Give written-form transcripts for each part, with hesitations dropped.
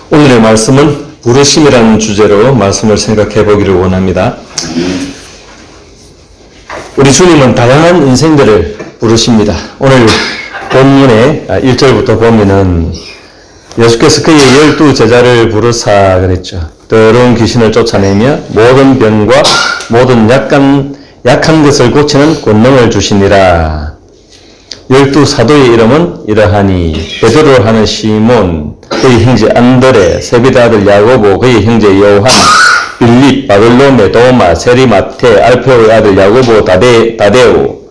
오늘의 말씀은 부르심이라는 주제로 말씀을 생각해 보기를 원합니다. 우리 주님은 다양한 인생들을 부르십니다. 오늘 본문의 1절부터 보면은 예수께서 그의 12제자를 부르사 그랬죠. 더러운 귀신을 쫓아내며 모든 병과 모든 약한 것을 고치는 권능을 주시니라. 12사도의 이름은 이러하니 베드로를 하는 시몬, 그의 형제 안드레, 세베대 아들 야고보, 그의 형제 요한, 빌립, 바돌로메, 도마, 세리마테, 알페오의 아들 야고보, 다데오,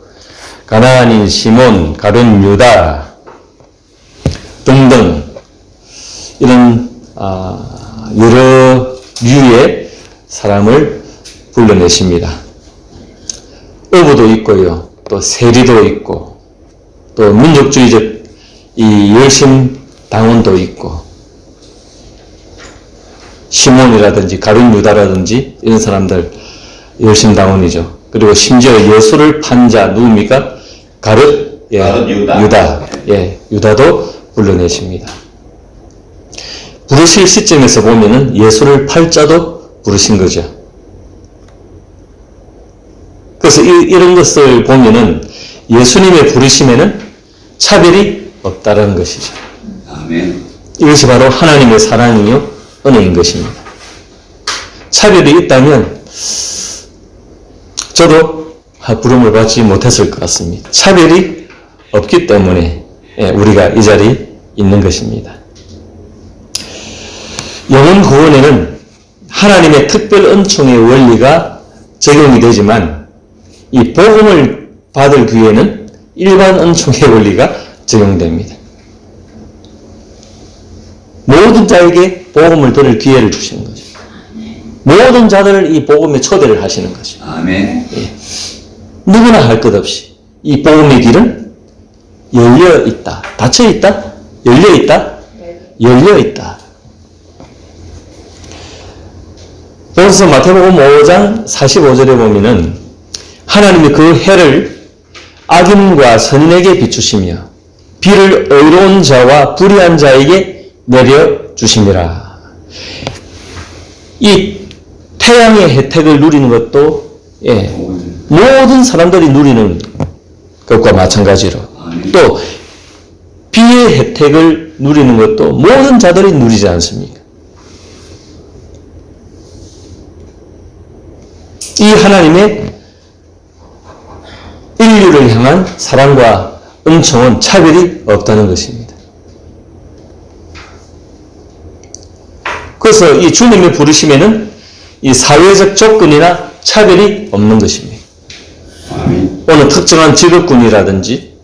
가나안인 시몬, 가룟 유다 등등 이런 여러 류의 사람을 불러내십니다. 어부도 있고요, 또 세리도 있고, 또 민족주의적 이 열심 당원도 있고, 시몬이라든지 가룟 유다라든지 이런 사람들 열심 당원이죠. 그리고 심지어 예수를 판 자 누굽니까? 가룟 유다. 유다도 불러내십니다. 부르실 시점에서 보면은 예수를 팔 자도 부르신 거죠. 그래서 이런 것을 보면은 예수님의 부르심에는 차별이 없다라는 것이죠. 아멘. 이것이 바로 하나님의 사랑이요 은혜인 것입니다. 차별이 있다면 저도 부름을 받지 못했을 것 같습니다. 차별이 없기 때문에 우리가 이 자리에 있는 것입니다. 영혼 구원에는 하나님의 특별 은총의 원리가 적용이 되지만 이 복음을 받을 기회는 일반 은총의 원리가 적용됩니다. 모든 자에게 복음을 들을 기회를 주시는 거죠. 모든 자들을 이 복음에 초대를 하시는 거죠. 아멘. 누구나 할 것 없이 이 복음의 길은 열려 있다. 닫혀 있다? 열려 있다? 열려 있다. 그래서 마태복음 5장 45절에 보면은 하나님이 그 해를 악인과 선인에게 비추시며 비를 의로운 자와 불의한 자에게 내려주심이라. 이 태양의 혜택을 누리는 것도 모든 사람들이 누리는 것과 마찬가지로 또 비의 혜택을 누리는 것도 모든 자들이 누리지 않습니까? 이 하나님의 인류를 향한 사랑과 은총은 차별이 없다는 것입니다. 그래서 이 주님의 부르심에는 이 사회적 조건이나 차별이 없는 것입니다. 어느 특정한 직업군이라든지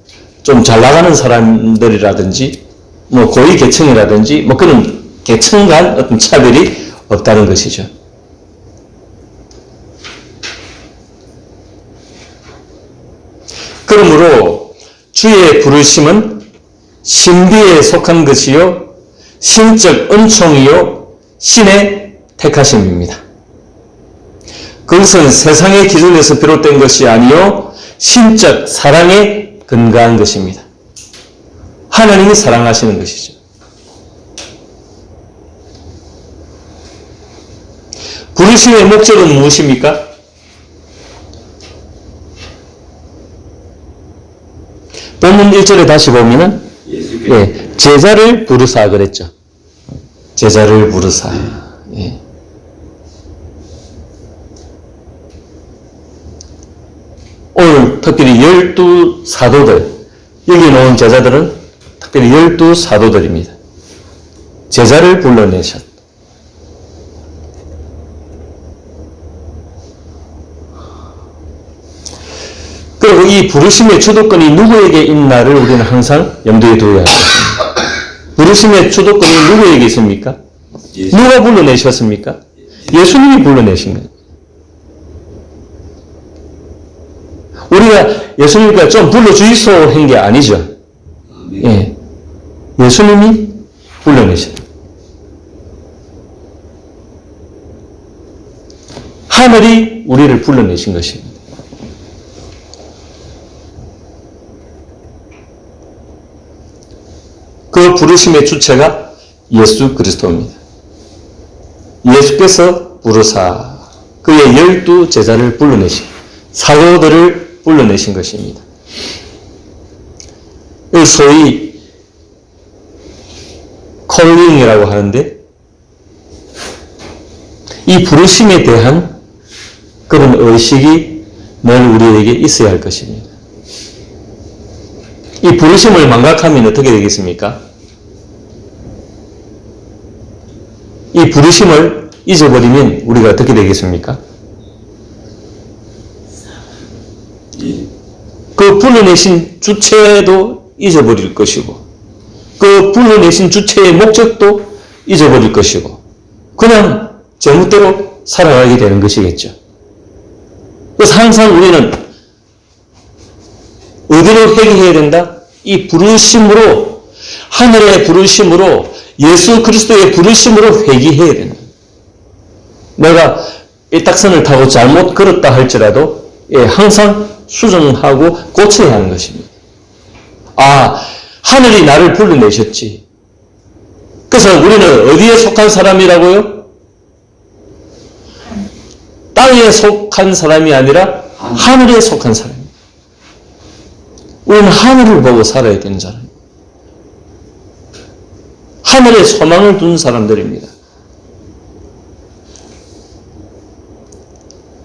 좀 잘 나가는 사람들이라든지 뭐 고위 계층이라든지 뭐 그런 계층 간 어떤 차별이 없다는 것이죠. 그러므로 주의 부르심은 신비에 속한 것이요 신적 은총이요 신의 택하심입니다. 그것은 세상의 기준에서 비롯된 것이 아니요 신적 사랑에 근거한 것입니다. 하나님이 사랑하시는 것이죠. 부르심의 목적은 무엇입니까? 본문 1절에 다시 보면은 제자를 부르사 그랬죠. 제자를 부르사. 오늘 특별히 12사도들, 여기 나온 제자들은 특별히 12사도들입니다. 제자를 불러내셨다. 그리고 이 부르심의 주도권이 누구에게 있나를 우리는 항상 염두에 두어야 하겠습니다. 부르심의 주도권이 누구에게 있습니까? 누가 불러내셨습니까? 예수님이 불러내신 거예요. 우리가 예수님과 좀 불러주이소 한 게 아니죠. 예수님이 불러내셨다. 하늘이 우리를 불러내신 것입니다. 그 부르심의 주체가 예수 그리스도입니다. 예수께서 부르사 그의 12제자를 불러내신 사도들을 불러내신 것입니다. 소위 콜링이라고 하는데 이 부르심에 대한 그런 의식이 늘 우리에게 있어야 할 것입니다. 이 부르심을 망각하면 어떻게 되겠습니까? 이 부르심을 잊어버리면 우리가 어떻게 되겠습니까? 그 불러내신 주체도 잊어버릴 것이고 그 불러내신 주체의 목적도 잊어버릴 것이고 그냥 제멋대로 살아가게 되는 것이겠죠. 그래서 항상 우리는 어디로 회개해야 된다? 이 부르심으로, 하늘의 부르심으로, 예수 그리스도의 부르심으로 회개해야 된다. 내가 일딱선을 타고 잘못 걸었다 할지라도 항상 수정하고 고쳐야 하는 것입니다. 하늘이 나를 불러내셨지. 그래서 우리는 어디에 속한 사람이라고요? 땅에 속한 사람이 아니라 하늘에 속한 사람입니다. 우리는 하늘을 보고 살아야 되는 사람입니다. 하늘에 소망을 둔 사람들입니다.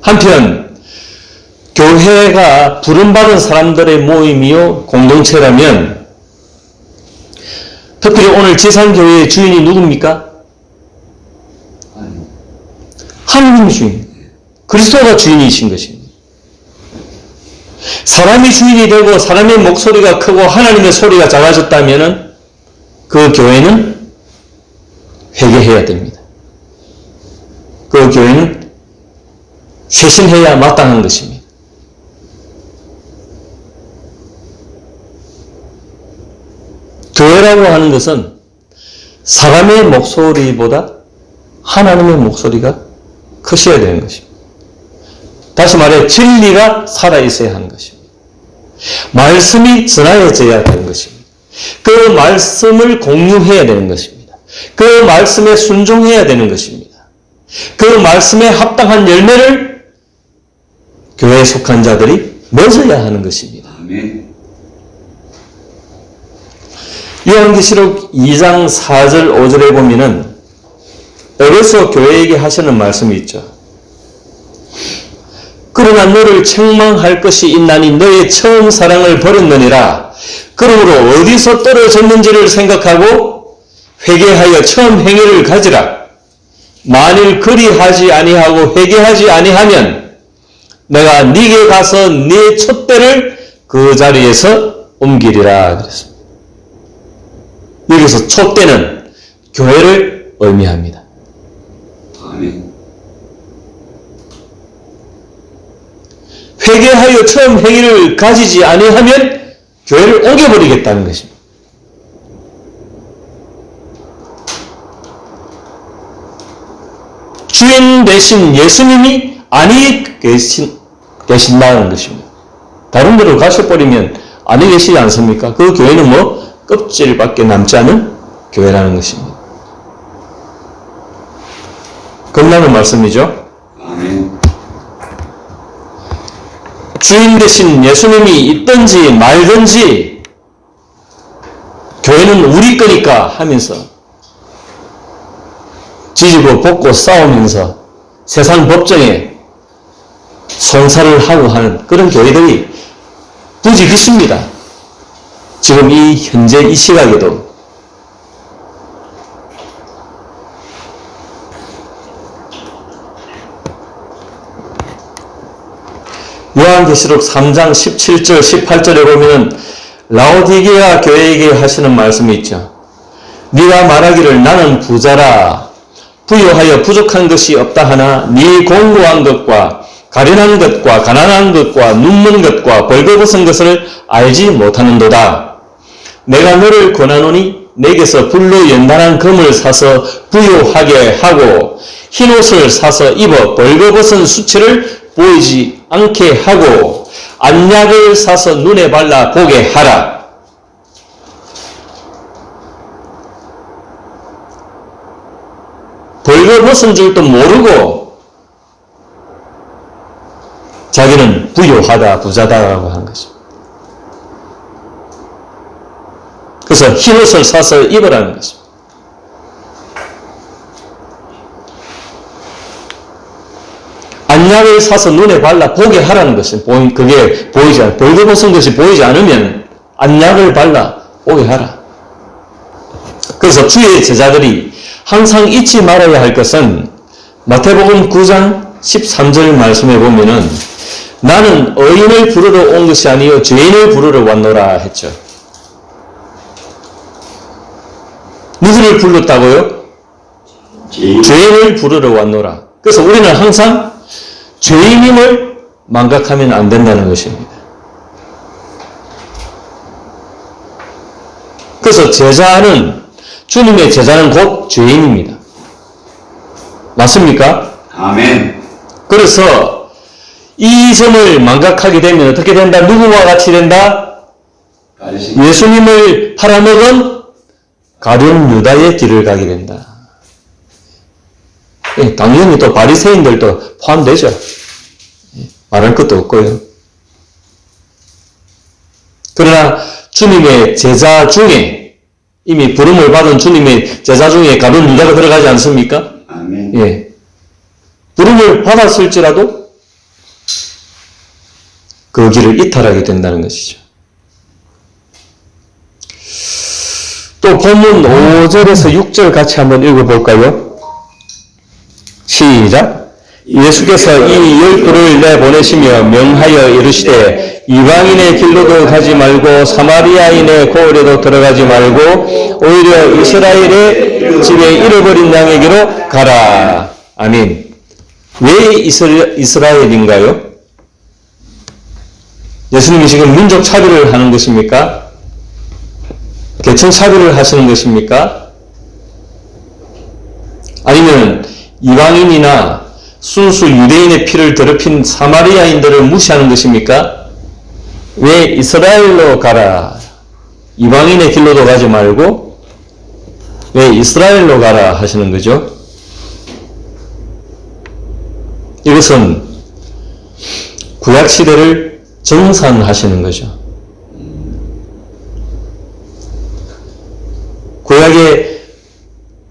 한편 교회가 부름받은 사람들의 모임이요 공동체라면 특별히 오늘 지상교회의 주인이 누굽니까? 하느님이 주인, 그리스도가 주인이신 것입니다. 사람이 주인이 되고 사람의 목소리가 크고 하나님의 소리가 작아졌다면 그 교회는 회개해야 됩니다. 그 교회는 쇄신해야 마땅한 것입니다. 교회라고 하는 것은 사람의 목소리보다 하나님의 목소리가 크셔야 되는 것입니다. 다시 말해 진리가 살아있어야 하는 것입니다. 말씀이 전하여져야 되는 것입니다. 그 말씀을 공유해야 되는 것입니다. 그 말씀에 순종해야 되는 것입니다. 그 말씀에 합당한 열매를 교회에 속한 자들이 맺어야 하는 것입니다. 아멘. 요한계시록 2장 4절 5절에 보면은 에베소 교회에게 하시는 말씀이 있죠. 그러나 너를 책망할 것이 있나니 너의 처음 사랑을 버렸느니라. 그러므로 어디서 떨어졌는지를 생각하고 회개하여 처음 행위를 가지라. 만일 그리하지 아니하고 회개하지 아니하면 내가 네게 가서 네 촛대를 그 자리에서 옮기리라 그랬습니다. 여기서 촛대는 교회를 의미합니다. 아멘. 회개하여 처음 행위를 가지지 아니하면 교회를 옮겨버리겠다는 것입니다. 주인 대신 예수님이 아니 계신다는 것입니다. 다른 데로 가셔버리면 아니 계시지 않습니까? 그 교회는 껍질밖에 남지 않은 교회라는 것입니다. 겁나는 말씀이죠. 아멘. 주인 대신 예수님이 있든지 말든지 교회는 우리 거니까 하면서 지지고 볶고 싸우면서 세상 법정에 송사를 하고 하는 그런 교회들이 부지 있습니다. 지금 이 현재 이 시각에도 요한계시록 3장 17절 18절에 보면 라오디게아 교회에게 하시는 말씀이 있죠. 네가 말하기를 나는 부자라 부유하여 부족한 것이 없다 하나 네 공고한 것과 가련한 것과 가난한 것과 눈먼 것과 벌거벗은 것을 알지 못하는도다. 내가 너를 권하노니 내게서 불로 연단한 금을 사서 부유하게 하고 흰옷을 사서 입어 벌거벗은 수치를 보이지 않게 하고 안약을 사서 눈에 발라 보게 하라. 벌거벗은 줄도 모르고 자기는 부유하다, 부자다라고 하는 것입니다. 그래서 흰옷을 사서 입으라는 것입니다. 안약을 사서 눈에 발라 보게 하라는 것입니다. 그게 보이지 않아. 벌거벗은 것이 보이지 않으면 안약을 발라 보게 하라. 그래서 주의 제자들이 항상 잊지 말아야 할 것은 마태복음 9장 13절 말씀에 보면은 나는 의인을 부르러 온 것이 아니요 죄인을 부르러 왔노라 했죠. 누구를 불렀다고요? 죄인을 부르러 왔노라. 그래서 우리는 항상 죄인임을 망각하면 안 된다는 것입니다. 그래서 주님의 제자는 곧 죄인입니다. 맞습니까? 아멘. 그래서 이 점을 망각하게 되면 어떻게 된다? 누구와 같이 된다? 예수님을 팔아먹은 가룟 유다의 길을 가게 된다. 당연히 또 바리새인들도 포함되죠. 말할 것도 없고요. 그러나 주님의 제자 중에 이미 부름을 받은 주님의 제자 중에 가룟 유다가 들어가지 않습니까? 아멘. 예. 부름을 받았을지라도 그 길을 이탈하게 된다는 것이죠. 또 본문 5절에서 6절 같이 한번 읽어볼까요? 시작. 예수께서 이 12를 내보내시며 명하여 이르시되 이방인의 길로도 가지 말고 사마리아인의 고을에도 들어가지 말고 오히려 이스라엘의 집에 잃어버린 양에게로 가라. 아멘. 왜 이스라엘인가요? 예수님이 지금 민족 차별을 하는 것입니까? 계층 차별을 하시는 것입니까? 아니면 이방인이나 순수 유대인의 피를 더럽힌 사마리아인들을 무시하는 것입니까? 왜 이스라엘로 가라? 이방인의 길로도 가지 말고 왜 이스라엘로 가라 하시는 거죠? 이것은 구약시대를 정산하시는 거죠. 구약에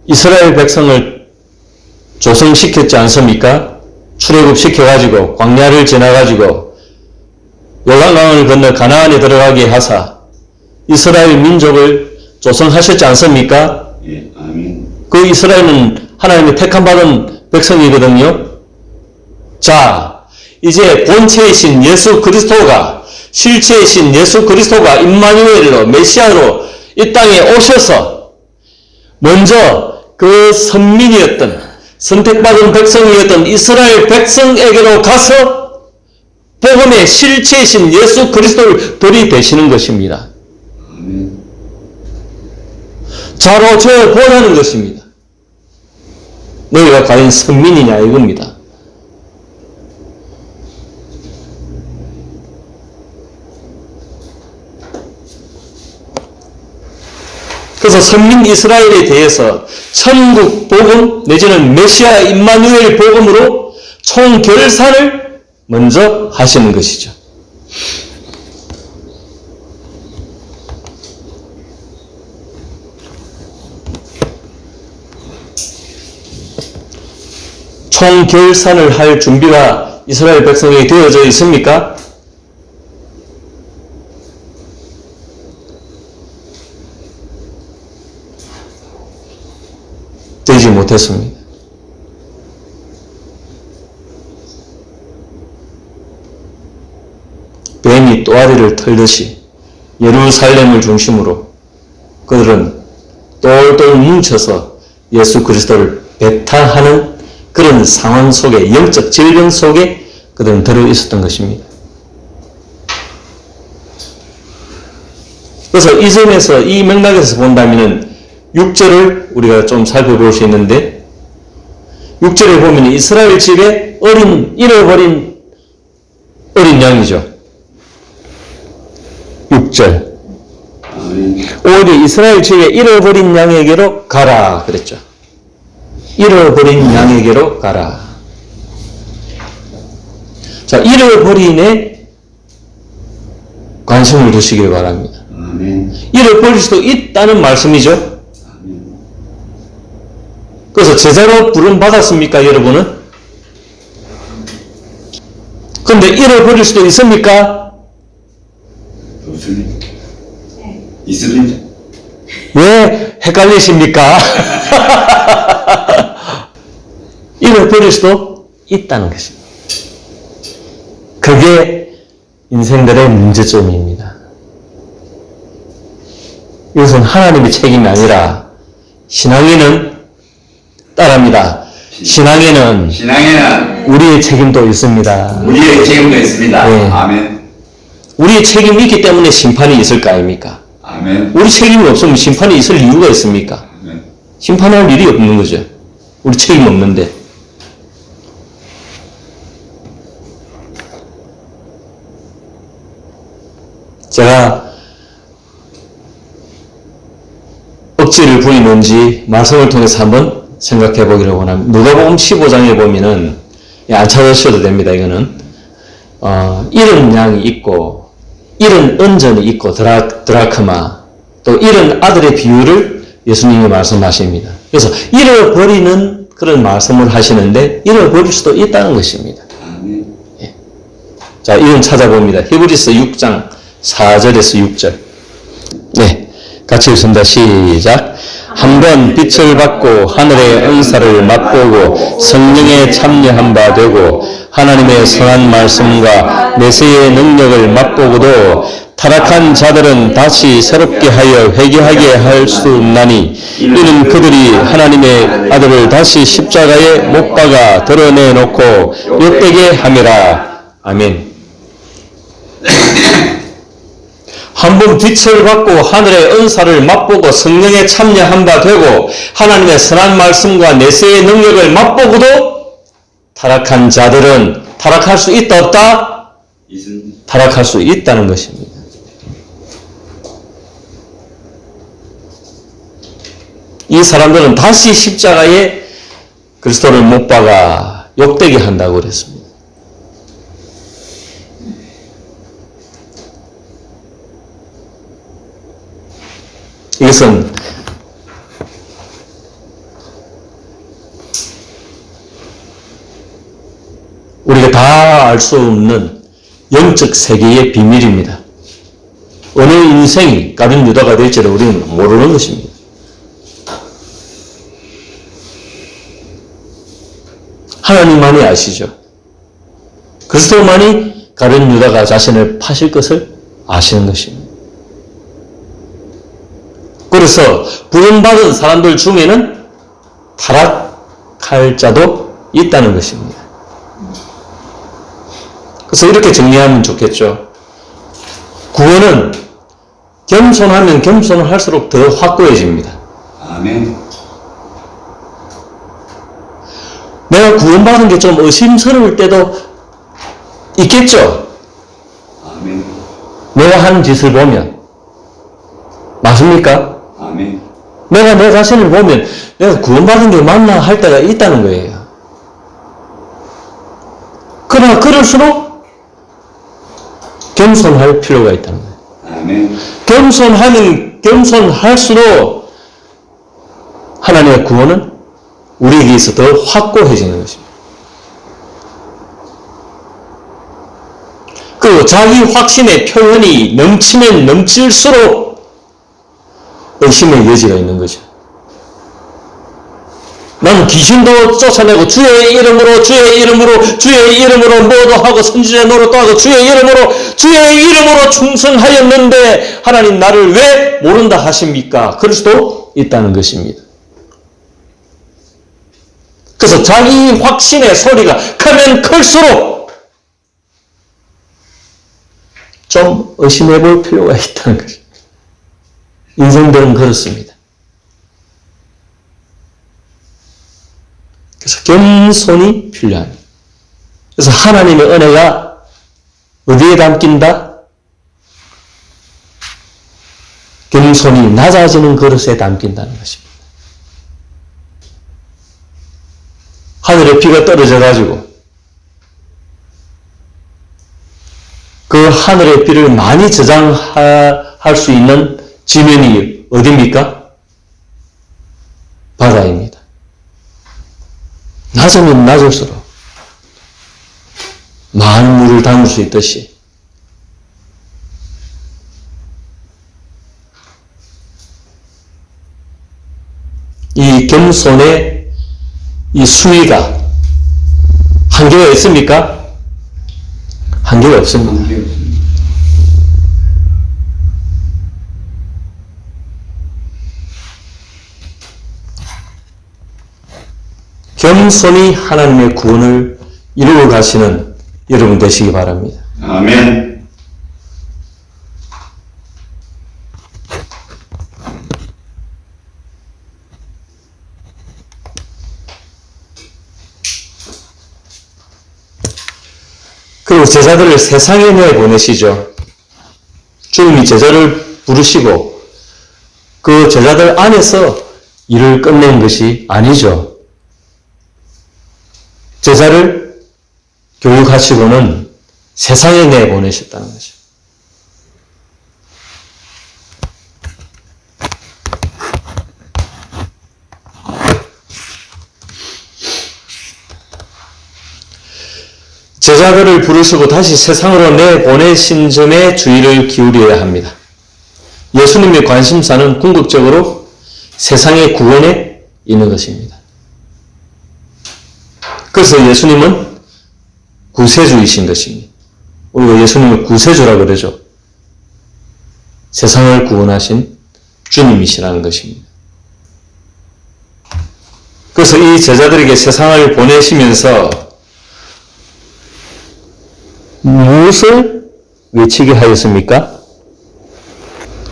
이스라엘 백성을 조성시켰지 않습니까? 출애굽시켜가지고 광야를 지나가지고 요단강을 건너 가나안에 들어가게 하사 이스라엘 민족을 조성하셨지 않습니까? 예, 아멘. 그 이스라엘은 하나님의 택함받은 백성이거든요. 자, 이제 본체이신 예수 그리스도가, 실체이신 예수 그리스도가 임마누엘로, 메시아로 이 땅에 오셔서 먼저 그 선민이었던, 선택받은 백성이었던 이스라엘 백성에게로 가서 복음의 실체이신 예수 그리스도를 들이대시는 것입니다. 자로 저 보라는 것입니다. 너희가 과연 선민이냐 이겁니다. 그래서 선민 이스라엘에 대해서 천국 복음 내지는 메시아 임마누엘 복음으로 총결산을 먼저 하시는 것이죠. 총결산을 할 준비가 이스라엘 백성에게 되어져 있습니까? 되지 못했습니다. 뱀이 또아리를 털듯이 예루살렘을 중심으로 그들은 똘똘 뭉쳐서 예수 그리스도를 배타하는 그런 상황 속에, 영적 질병 속에 그들은 들어 있었던 것입니다. 그래서 이 점에서, 이 맥락에서 본다면 6절을 우리가 좀 살펴볼 수 있는데, 6절에 보면 이스라엘 집에 잃어버린 어린 양이죠. 6절. 오히려 이스라엘 집에 잃어버린 양에게로 가라 그랬죠. 잃어버린 양에게로 가라. 자, 잃어버린에 관심을 두시길 바랍니다. 아멘. 잃어버릴 수도 있다는 말씀이죠. 아멘. 그래서 제자로 부름 받았습니까, 여러분은? 근데 잃어버릴 수도 있습니까? 없습니다. 있습니다. 왜 헷갈리십니까? 잃어버릴 수도 있다는 것입니다. 그게 인생들의 문제점입니다. 이것은 하나님의 책임이 아니라 신앙에는 따릅니다. 신앙에는 우리의 책임도 있습니다. 우리의 책임도 있습니다. 네. 아멘. 우리의 책임이 있기 때문에 심판이 있을 거 아닙니까? 아멘. 우리 책임이 없으면 심판이 있을 이유가 있습니까? 아멘. 심판할 일이 없는 거죠. 우리 책임 없는데. 제가 억지를 부리는지 말씀을 통해서 한번 생각해 보기를 원합니다. 누가복음 15장에 보면은 안 찾으셔도 됩니다. 이거는 잃은 양이 있고 잃은 은전이 있고 드라크마 또 잃은 아들의 비유를 예수님이 말씀하십니다. 그래서 잃어버리는 그런 말씀을 하시는데 잃어버릴 수도 있다는 것입니다. 아멘. 자, 이건 찾아봅니다. 히브리서 6장 4절에서 6절. 네, 같이 읽습니다. 시작. 한번 빛을 받고 하늘의 은사를 맛보고 성령에 참여한 바 되고 하나님의 선한 말씀과 메시의 능력을 맛보고도 타락한 자들은 다시 새롭게 하여 회개하게 할 수 없나니 이는 그들이 하나님의 아들을 다시 십자가에 못 박아 드러내놓고 욕되게 함이라. 아멘. 한번 빛을 받고 하늘의 은사를 맛보고 성령에 참여한 바 되고 하나님의 선한 말씀과 내세의 능력을 맛보고도 타락한 자들은 타락할 수 있다 없다? 있습니다. 타락할 수 있다는 것입니다. 이 사람들은 다시 십자가에 그리스도를 못 박아 욕되게 한다고 그랬습니다. 이것은 우리가 다 알 수 없는 영적 세계의 비밀입니다. 어느 인생이 가룟 유다가 될지를 우리는 모르는 것입니다. 하나님만이 아시죠. 그리스도만이 가룟 유다가 자신을 파실 것을 아시는 것입니다. 그래서 부름받은 사람들 중에는 타락할 자도 있다는 것입니다. 그래서 이렇게 정리하면 좋겠죠. 구원은 겸손하면 겸손을 할수록 더 확고해집니다. 아멘. 내가 구원받은 게 좀 의심스러울 때도 있겠죠. 아멘. 내가 하는 짓을 보면. 맞습니까? 아멘. 내가 내 자신을 보면 내가 구원받은 게 맞나 할 때가 있다는 거예요. 그러나 그럴수록 겸손할 필요가 있다는 거예요. 아멘. 겸손할수록 하나님의 구원은 우리에게 있어 더 확고해지는 것입니다. 그리고 자기 확신의 표현이 넘치면 넘칠수록 의심의 여지가 있는 거죠. 나는 귀신도 쫓아내고 주의 이름으로 모두 하고 선지자의 노릇도 하고 주의 이름으로 충성하였는데 하나님 나를 왜 모른다 하십니까? 그럴 수도 있다는 것입니다. 그래서 자기 확신의 소리가 크면 클수록 좀 의심해 볼 필요가 있다는 것입니다. 인생들은 그렇습니다. 그래서 겸손이 필요합니다. 그래서 하나님의 은혜가 어디에 담긴다? 겸손이 낮아지는 그릇에 담긴다는 것입니다. 하늘에 비가 떨어져 가지고 그 하늘의 비를 많이 저장할 수 있는 지면이 어디입니까? 바다입니다. 낮으면 낮을수록 많은 물을 담을 수 있듯이 이 겸손의 이 수위가 한계가 있습니까? 한계가 없습니다. 관계 없습니다. 겸손히 하나님의 구원을 이루어 가시는 여러분 되시기 바랍니다. 아멘. 그리고 제자들을 세상에 내보내시죠. 주님이 제자를 부르시고 그 제자들 안에서 일을 끝낸 것이 아니죠. 제자를 교육하시고는 세상에 내보내셨다는 거죠. 제자들을 부르시고 다시 세상으로 내보내신 점에 주의를 기울여야 합니다. 예수님의 관심사는 궁극적으로 세상의 구원에 있는 것입니다. 그래서 예수님은 구세주이신 것입니다. 우리가 예수님을 구세주라고 그러죠. 세상을 구원하신 주님이시라는 것입니다. 그래서 이 제자들에게 세상을 보내시면서 무엇을 외치게 하였습니까?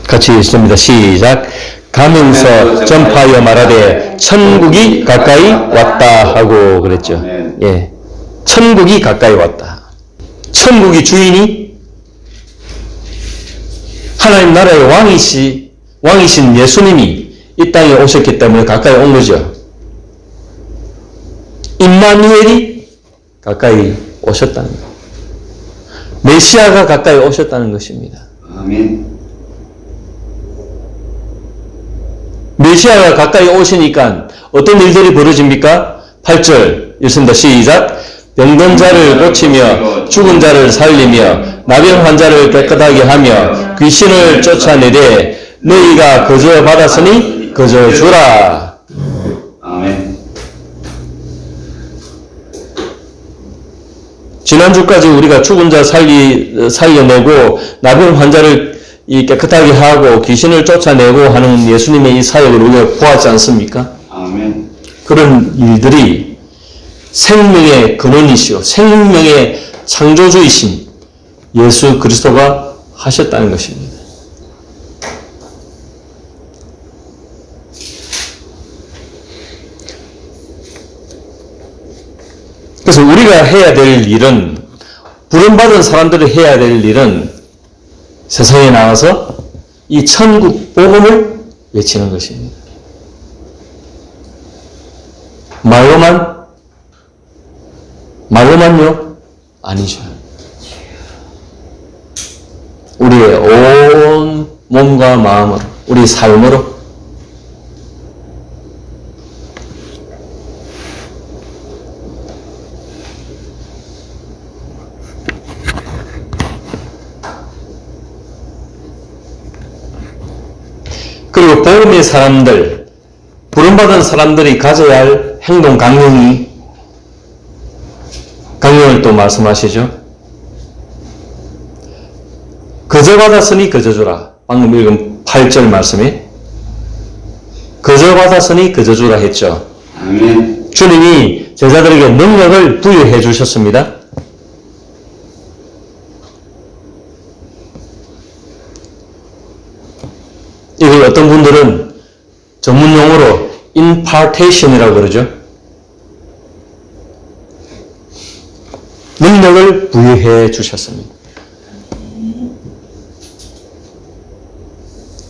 같이 읽습니다. 시작. 가면서 전파하여 말하되 천국이 가까이 왔다 하고 그랬죠. 예, 천국이 가까이 왔다. 천국이 주인이 하나님 나라의 왕이신 예수님이 이 땅에 오셨기 때문에 가까이 온 거죠. 임마누엘이 가까이 오셨다는 것. 메시아가 가까이 오셨다는 것입니다. 아멘. 메시아가 가까이 오시니까 어떤 일들이 벌어집니까? 8절 읽습니다. 시작. 병든 자를 고치며 죽은 자를 살리며 나병 환자를 깨끗하게 하며 귀신을 쫓아내되 너희가 거저 받았으니 거저 주라. 아멘. 지난주까지 우리가 죽은 자 살려내고 나병 환자를 깨끗하게 하고 귀신을 쫓아내고 하는 예수님의 이 사역을 우리가 보았지 않습니까? 아멘. 그런 일들이 생명의 근원이시오 생명의 창조주이신 예수 그리스도가 하셨다는 것입니다. 그래서 우리가 해야 될 일은, 부름받은 사람들이 해야 될 일은 세상에 나와서 이 천국 복음을 외치는 것입니다. 말로만요? 아니죠. 우리의 온 몸과 마음으로, 우리 삶으로 그리고 복음의 사람들, 부름받은 사람들이 가져야 할 행동 강령을 또 말씀하시죠. 거저 받았으니 거저 주라. 방금 읽은 8절 말씀에 거저 받았으니 거저 주라 했죠. 아멘. 주님이 제자들에게 능력을 부여해 주셨습니다. 이걸 어떤 분들은 전문 용어로 impartation이라고 그러죠. 능력을 부여해 주셨습니다.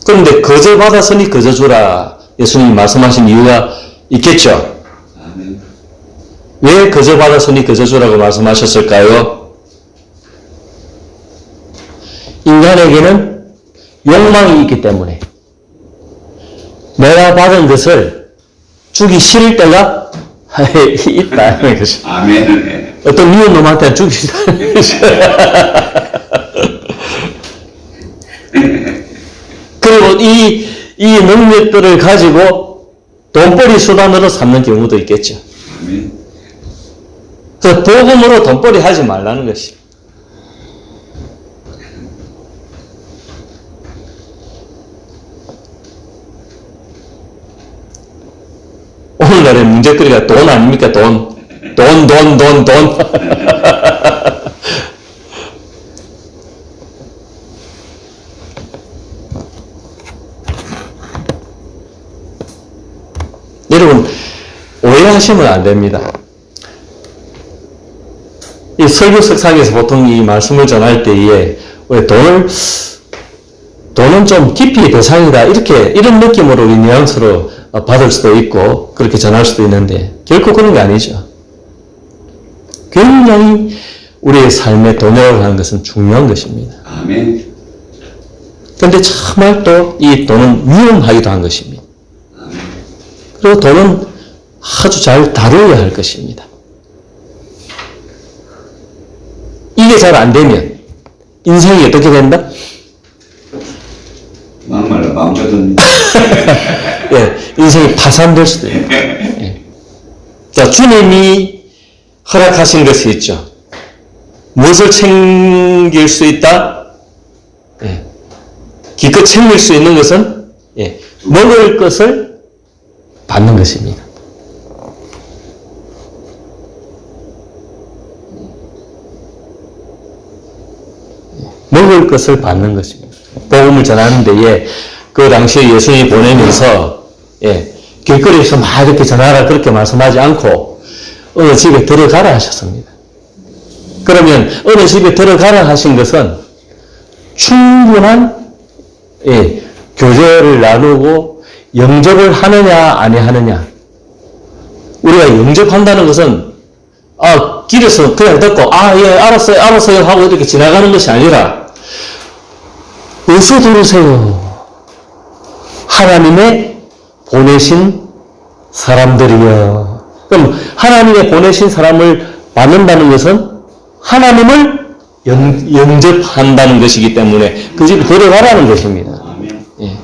그런데 거저 받았으니 거저 주라 예수님이 말씀하신 이유가 있겠죠. 아멘. 왜 거저 받았으니 거저 주라고 말씀하셨을까요? 인간에게는 욕망이 있기 때문에 내가 받은 것을 주기 싫을 때가 있다는 것이. 아멘. 어떤 미운 놈한테 주기 싫다는 것이. 그리고 이 능력들을 가지고 돈벌이 수단으로 삼는 경우도 있겠죠. 아멘. 그래서 복음으로 돈벌이 하지 말라는 것이. 오늘날의 문제거리가 돈 아닙니까? 돈. 여러분, 오해하시면 안 됩니다. 이 설교석상에서 보통 이 말씀을 전할 때에 왜 돈은 좀 깊이 대상이다. 이런 느낌으로 우리 뉘앙스로 받을 수도 있고, 그렇게 전할 수도 있는데, 결코 그런 게 아니죠. 굉장히 우리의 삶에 돈이라고 하는 것은 중요한 것입니다. 아멘. 그런데 정말 또 이 돈은 위험하기도 한 것입니다. 그리고 돈은 아주 잘 다루어야 할 것입니다. 이게 잘 안 되면 인생이 어떻게 된다? 막말로 망쳐든. 예, 인생이 파산될 수도 있다. 예. 자, 주님이 허락하신 것이 있죠. 무엇을 챙길 수 있다? 예. 기껏 챙길 수 있는 것은 예, 먹을 것을 받는 것입니다. 먹을 것을 받는 것입니다. 복음을 전하는 데에 그 당시에 예수님이 보내면서 길거리에서 막 이렇게 전하라 그렇게 말씀하지 않고 어느 집에 들어가라 하셨습니다. 그러면 어느 집에 들어가라 하신 것은 충분한 교제를 나누고 영접을 하느냐 아니하느냐. 우리가 영접한다는 것은 길에서 그냥 듣고 예 알았어요 하고 이렇게 지나가는 것이 아니라 어서 들으세요. 하나님의 보내신 사람들이요. 그럼 하나님의 보내신 사람을 받는다는 것은 하나님을 영접한다는 것이기 때문에 그 집에 들어가라는 것입니다. 예.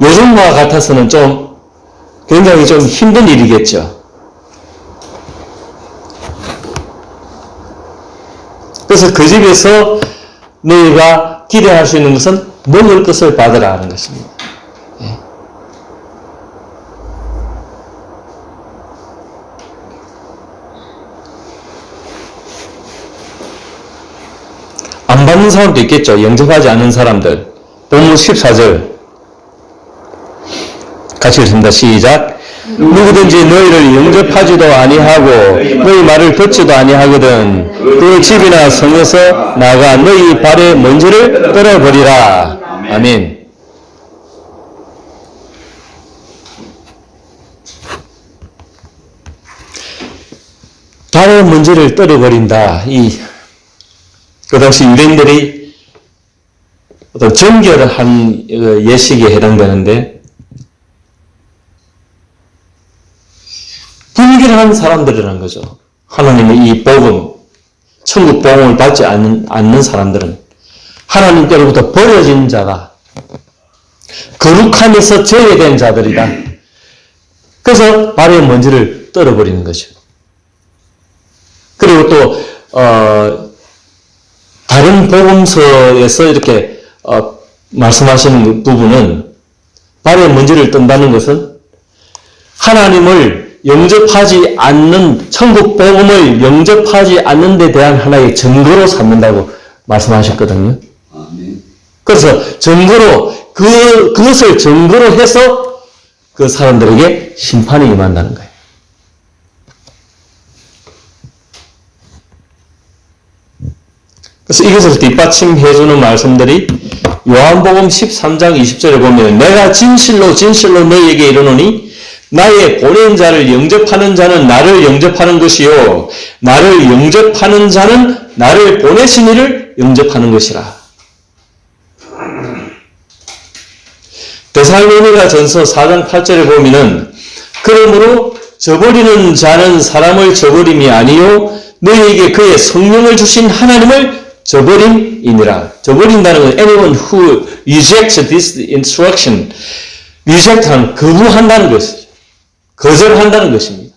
요즘과 같아서는 좀 굉장히 좀 힘든 일이겠죠. 그래서 그 집에서 너희가 기대할 수 있는 것은 먹을 것을 받으라 하는 것입니다. 예. 안 받는 사람도 있겠죠. 영접하지 않는 사람들. 본문 14절 같이 읽습니다. 시작. 누구든지 너희를 영접하지도 아니하고 너희 말을 듣지도 아니하거든 그 집이나 성에서 나가 너희 발의 먼지를 떨어버리라. 아멘. 발의 먼지를 떨어버린다. 그 당시 유대인들이 어떤 정결을 한 예식에 해당되는데 불결한 사람들이라는 거죠. 하나님의 이 복음, 천국 복음을 받지 않는 사람들은 하나님께로부터 버려진 자가 거룩함에서 제외된 자들이다. 그래서 발의 먼지를 떨어버리는 거죠. 그리고 또 다른 복음서에서 이렇게 말씀하시는 부분은 발의 먼지를 뜬다는 것은 하나님을 영접하지 않는, 천국 복음을 영접하지 않는 데 대한 하나의 증거로 삼는다고 말씀하셨거든요. 그래서 증거로, 그것을 증거로 해서 그 사람들에게 심판이 임한다는 거예요. 그래서 이것을 뒷받침해주는 말씀들이 요한복음 13장 20절에 보면 내가 진실로 너희에게 이르노니 나의 보낸 자를 영접하는 자는 나를 영접하는 것이요 나를 영접하는 자는 나를 보내신 이를 영접하는 것이라. 데살로니가 전서 4장 8절에 보면은 그러므로 저버리는 자는 사람을 저버림이 아니요 너희에게 그의 성령을 주신 하나님을 저버림이니라. 저버린다는 건 anyone who rejects this instruction, reject한 거부한다는 것이죠. 거절한다는 것입니다.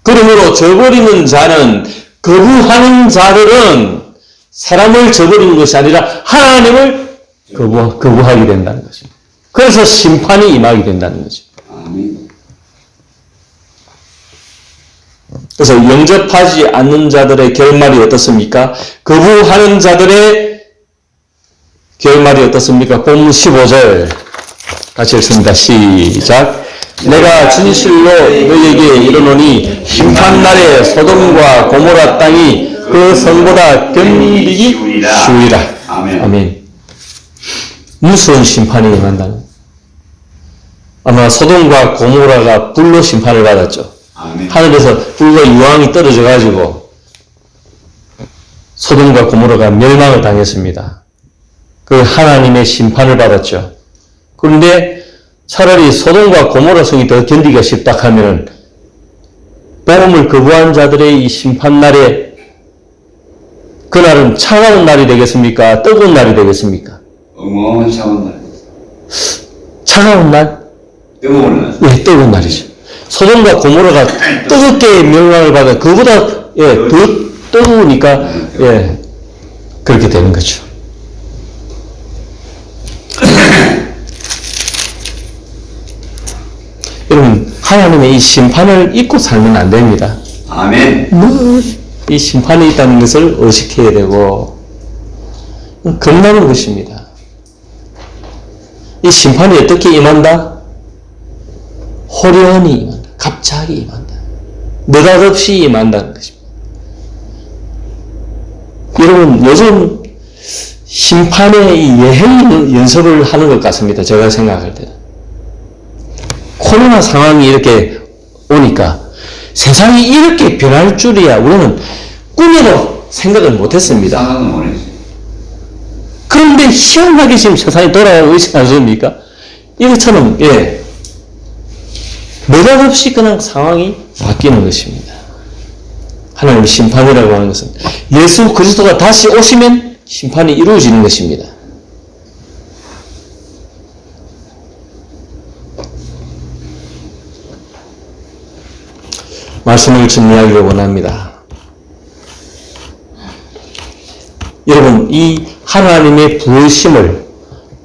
그러므로 저버리는 자는 거부하는 자들은 사람을 저버리는 것이 아니라 하나님을 거부하게 된다는 것입니다. 그래서 심판이 임하게 된다는 거죠. 아멘. 그래서 영접하지 않는 자들의 결말이 어떻습니까? 거부하는 자들의 결말이 어떻습니까? 본문 15절 같이 읽습니다. 시작. 내가 진실로 너희에게 이르노니 심판날에 소돔과 고모라 땅이 그 성보다 견디기 쉬우리라. 아멘. 무서운 심판이 임한다는. 아마 소돔과 고모라가 불로 심판을 받았죠. 아멘. 하늘에서 불과 유황이 떨어져 가지고 소돔과 고모라가 멸망을 당했습니다. 그 하나님의 심판을 받았죠. 그런데 차라리 소돔과 고모라 성이 더 견디기가 쉽다 하면은 복음을 거부한 자들의 이 심판날에 그날은 차가운 날이 되겠습니까? 뜨거운 날이 되겠습니까? 어마어마한 차원 날. 차가운 날? 뜨거운 날. 네, 뜨거운 날이죠. 소돔과 고모라가 뜨겁게 멸망을 받아 그보다 더 뜨거우니까 그렇게 되는 거죠. 여러분 하나님의 이 심판을 잊고 살면 안 됩니다. 아멘. 이 심판이 있다는 것을 의식해야 되고 겁나는 것입니다. 이 심판이 어떻게 임한다? 호련히 임한다. 갑자기 임한다. 느닷없이 임한다는 것입니다. 여러분 요즘 심판의 이 예행 연습을 하는 것 같습니다. 제가 생각할 때는. 코로나 상황이 이렇게 오니까 세상이 이렇게 변할 줄이야 우리는 꿈에도 생각을 못했습니다. 상상은 못했지. 그런데 희한하게 지금 세상이 돌아가고 있지 않습니까? 이것처럼 느닷없이 그냥 상황이 바뀌는 것입니다. 하나님의 심판이라고 하는 것은 예수 그리스도가 다시 오시면 심판이 이루어지는 것입니다. 말씀을 정리하기를 원합니다. 여러분, 이 하나님의 부르심을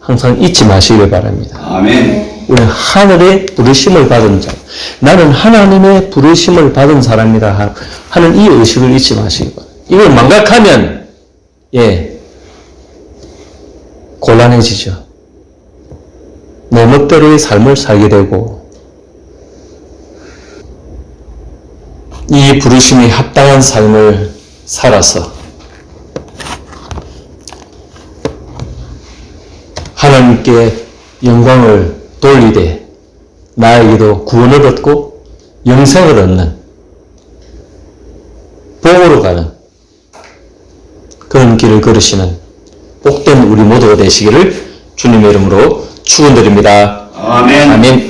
항상 잊지 마시길 바랍니다. 아멘. 우리는 하늘의 부르심을 받은 자, 나는 하나님의 부르심을 받은 사람이다 하는 이 의식을 잊지 마시기 바랍니다. 이걸 망각하면 곤란해지죠. 내 멋대로의 삶을 살게 되고 이 부르심이 합당한 삶을 살아서 하나님께 영광을 돌리되 나에게도 구원을 얻고 영생을 얻는 복으로 가는 그런 길을 걸으시는 복된 우리 모두가 되시기를 주님의 이름으로 축원드립니다. 아멘. 아멘.